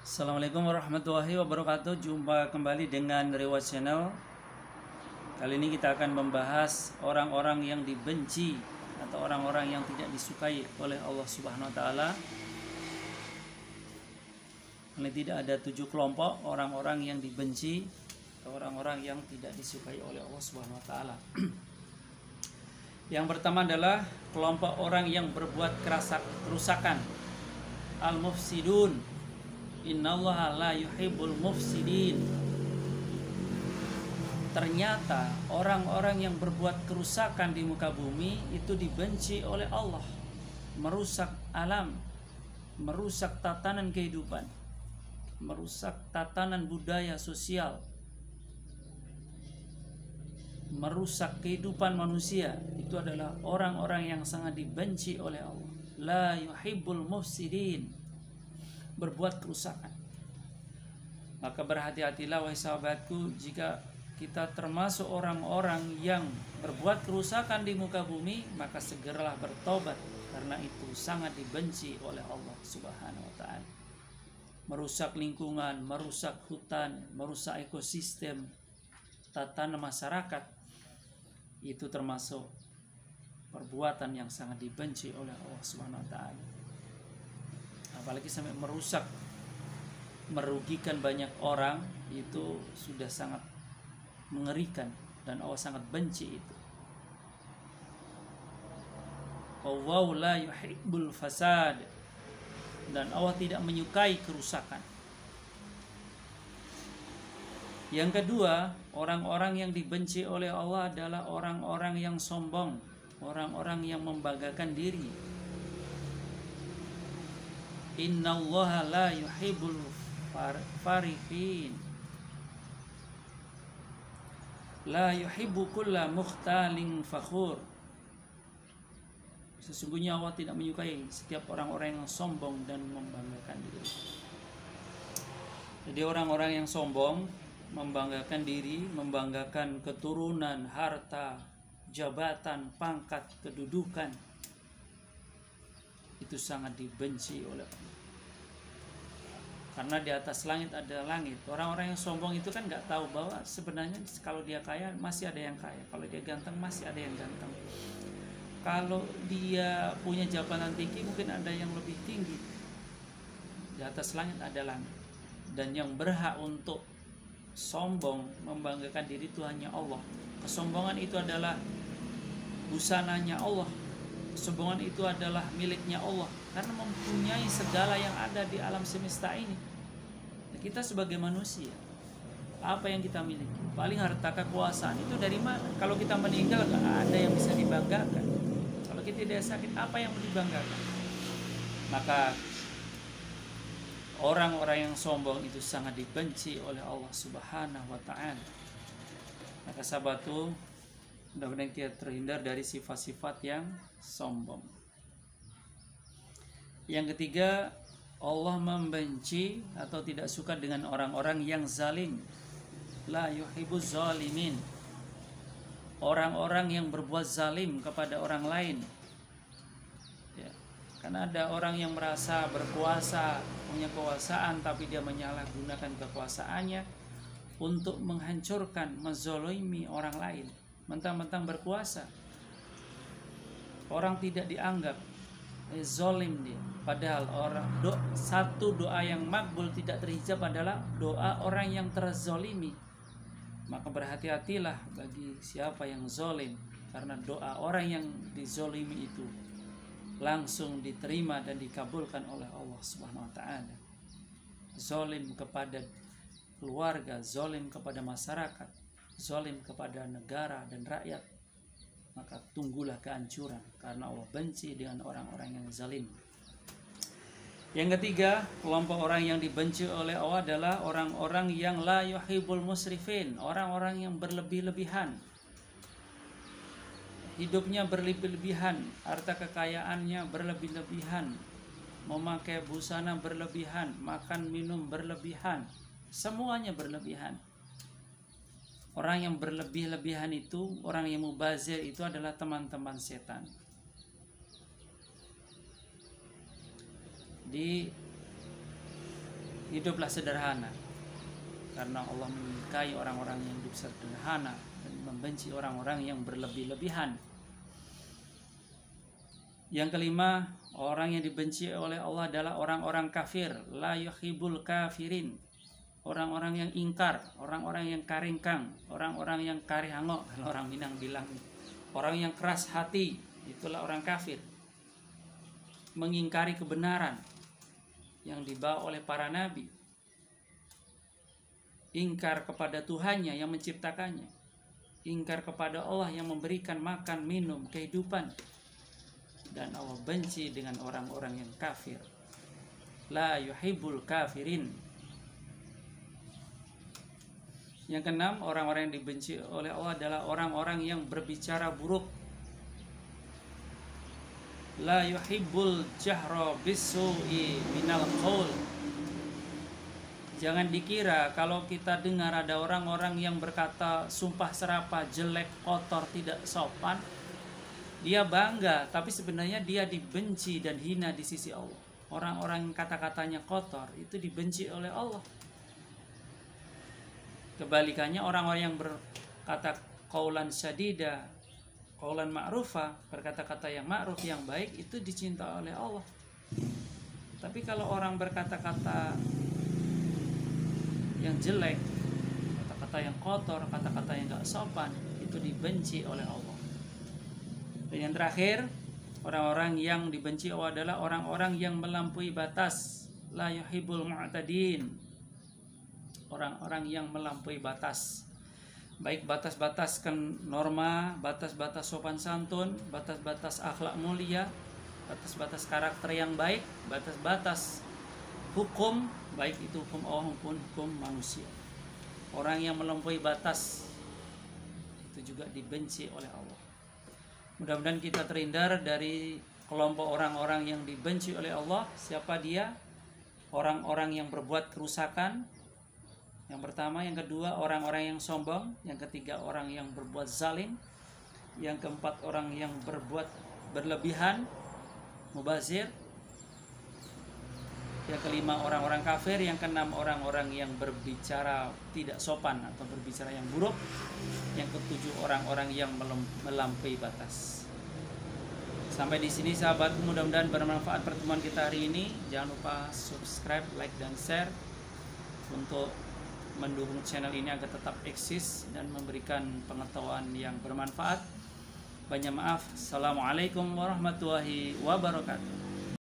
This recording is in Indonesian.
Assalamualaikum warahmatullahi wabarakatuh. Jumpa kembali dengan Reward Channel. Kali ini kita akan membahas orang-orang yang dibenci atau orang-orang yang tidak disukai oleh Allah Subhanahu wa taala. Ini tidak ada 7 kelompok orang-orang yang dibenci atau orang-orang yang tidak disukai oleh Allah Subhanahu wa taala. Yang pertama adalah kelompok orang yang berbuat kerusakan. Al-mufsidun. Innallaha la yuhibbul mufsidin. Ternyata orang-orang yang berbuat kerusakan di muka bumi itu dibenci oleh Allah. Merusak alam, merusak tatanan kehidupan, merusak tatanan budaya sosial, merusak kehidupan manusia. Itu adalah orang-orang yang sangat dibenci oleh Allah. La yuhibbul mufsidin, berbuat kerusakan. Maka berhati-hatilah wahai sahabatku, jika kita termasuk orang-orang yang berbuat kerusakan di muka bumi, maka segeralah bertobat, karena itu sangat dibenci oleh Allah Subhanahu wa taala. Merusak lingkungan, merusak hutan, merusak ekosistem, tatanan masyarakat, itu termasuk perbuatan yang sangat dibenci oleh Allah Subhanahu wa taala. Apalagi sampai merusak, merugikan banyak orang, itu sudah sangat mengerikan dan Allah sangat benci itu. Wallahu la yuhibbul fasad, dan Allah tidak menyukai kerusakan. Yang kedua, orang-orang yang dibenci oleh Allah adalah orang-orang yang sombong, orang-orang yang membanggakan diri. Innallaha la yuhibbul farihin, la yuhibbu kulla mukhtalin fakhur. Sesungguhnya Allah tidak menyukai setiap orang-orang yang sombong dan membanggakan diri. Jadi orang-orang yang sombong, membanggakan diri, membanggakan keturunan, harta, jabatan, pangkat, kedudukan, itu sangat dibenci oleh Allah. Karena di atas langit ada langit. Orang-orang yang sombong itu kan nggak tahu bahwa sebenarnya kalau dia kaya masih ada yang kaya, kalau dia ganteng masih ada yang ganteng, kalau dia punya jabatan tinggi mungkin ada yang lebih tinggi. Di atas langit ada langit, dan yang berhak untuk sombong, membanggakan diri itu hanya Allah. Kesombongan itu adalah busananya Allah. Kesombongan itu adalah miliknya Allah, karena mempunyai segala yang ada di alam semesta ini. Kita sebagai manusia, apa yang kita miliki? Paling harta kekuasaan itu dari mana? Kalau kita meninggal gak ada yang bisa dibanggakan. Kalau kita tidak sakit, apa yang mau dibanggakan? Maka orang-orang yang sombong itu sangat dibenci oleh Allah Subhanahu wa taala. Maka sahabatku, mudah-mudahan kita terhindar dari sifat-sifat yang sombong. Yang ketiga, Allah membenci atau tidak suka dengan orang-orang yang zalim. La yuhibbuz zalimin, orang-orang yang berbuat zalim kepada orang lain. Ya, karena ada orang yang merasa berkuasa, punya kekuasaan, tapi dia menyalahgunakan kekuasaannya untuk menghancurkan, menzalimi orang lain. Mentang-mentang berkuasa, orang tidak dianggap, zalim dia. Padahal satu doa yang makbul tidak terhijab adalah doa orang yang terzalimi. Maka berhati-hatilah bagi siapa yang zalim, karena doa orang yang dizalimi itu langsung diterima dan dikabulkan oleh Allah Subhanahu wa taala. Zalim kepada keluarga, zalim kepada masyarakat, zalim kepada negara dan rakyat, maka tunggulah kehancuran, karena Allah benci dengan orang-orang yang zalim. Yang ketiga, kelompok orang yang dibenci oleh Allah adalah orang-orang yang la yuhibbul musrifin, orang-orang yang berlebih-lebihan. Hidupnya berlebih-lebihan, harta kekayaannya berlebih-lebihan, memakai busana berlebihan, makan minum berlebihan, semuanya berlebihan. Orang yang berlebih-lebihan itu, orang yang mubazir itu adalah teman-teman setan. Di hiduplah sederhana, karena Allah menyukai orang-orang yang hidup sederhana dan membenci orang-orang yang berlebih-lebihan. Yang kelima, orang yang dibenci oleh Allah adalah orang-orang kafir. La yuhibbul kafirin. Orang-orang yang ingkar, orang-orang yang karingkang, orang-orang yang karihango, kalau orang Minang bilang, orang yang keras hati, itulah orang kafir. Mengingkari kebenaran yang dibawa oleh para nabi. Ingkar kepada Tuhannya yang menciptakannya. Ingkar kepada Allah yang memberikan makan, minum, kehidupan. Dan Allah benci dengan orang-orang yang kafir. La yuhibbul kafirin. Yang keenam, orang-orang yang dibenci oleh Allah adalah orang-orang yang berbicara buruk. La yuhibbul jahra bisu'i minal qaul. Jangan dikira kalau kita dengar ada orang-orang yang berkata sumpah serapah, jelek, kotor, tidak sopan, dia bangga, tapi sebenarnya dia dibenci dan hina di sisi Allah. Orang-orang yang kata-katanya kotor itu dibenci oleh Allah. Kebalikannya, orang-orang yang berkata qaulan syadida, qaulan ma'rufa, berkata-kata yang ma'ruf, yang baik, itu dicinta oleh Allah. Tapi kalau orang berkata-kata yang jelek, kata-kata yang kotor, kata-kata yang gak sopan, itu dibenci oleh Allah. Dan yang terakhir, orang-orang yang dibenci Allah adalah orang-orang yang melampaui batas. La yuhibbul mu'tadin. Orang-orang yang melampaui batas, baik batas-bataskan norma, batas-batas sopan santun, batas-batas akhlak mulia, batas-batas karakter yang baik, batas-batas hukum, baik itu hukum Allah maupun hukum manusia. Orang yang melampaui batas itu juga dibenci oleh Allah. Mudah-mudahan kita terhindar dari kelompok orang-orang yang dibenci oleh Allah. Siapa dia? Orang-orang yang berbuat kerusakan. Yang pertama, yang kedua, orang-orang yang sombong. Yang ketiga, orang yang berbuat zalim. Yang keempat, orang yang berbuat berlebihan, mubazir. Yang kelima, orang-orang kafir. Yang keenam, orang-orang yang berbicara tidak sopan atau berbicara yang buruk. Yang ketujuh, orang-orang yang melampaui batas. Sampai di sini sahabatku, mudah-mudahan bermanfaat pertemuan kita hari ini. Jangan lupa subscribe, like, dan share untuk mendukung channel ini agar tetap eksis dan memberikan pengetahuan yang bermanfaat. Banyak maaf. Assalamualaikum warahmatullahi wabarakatuh.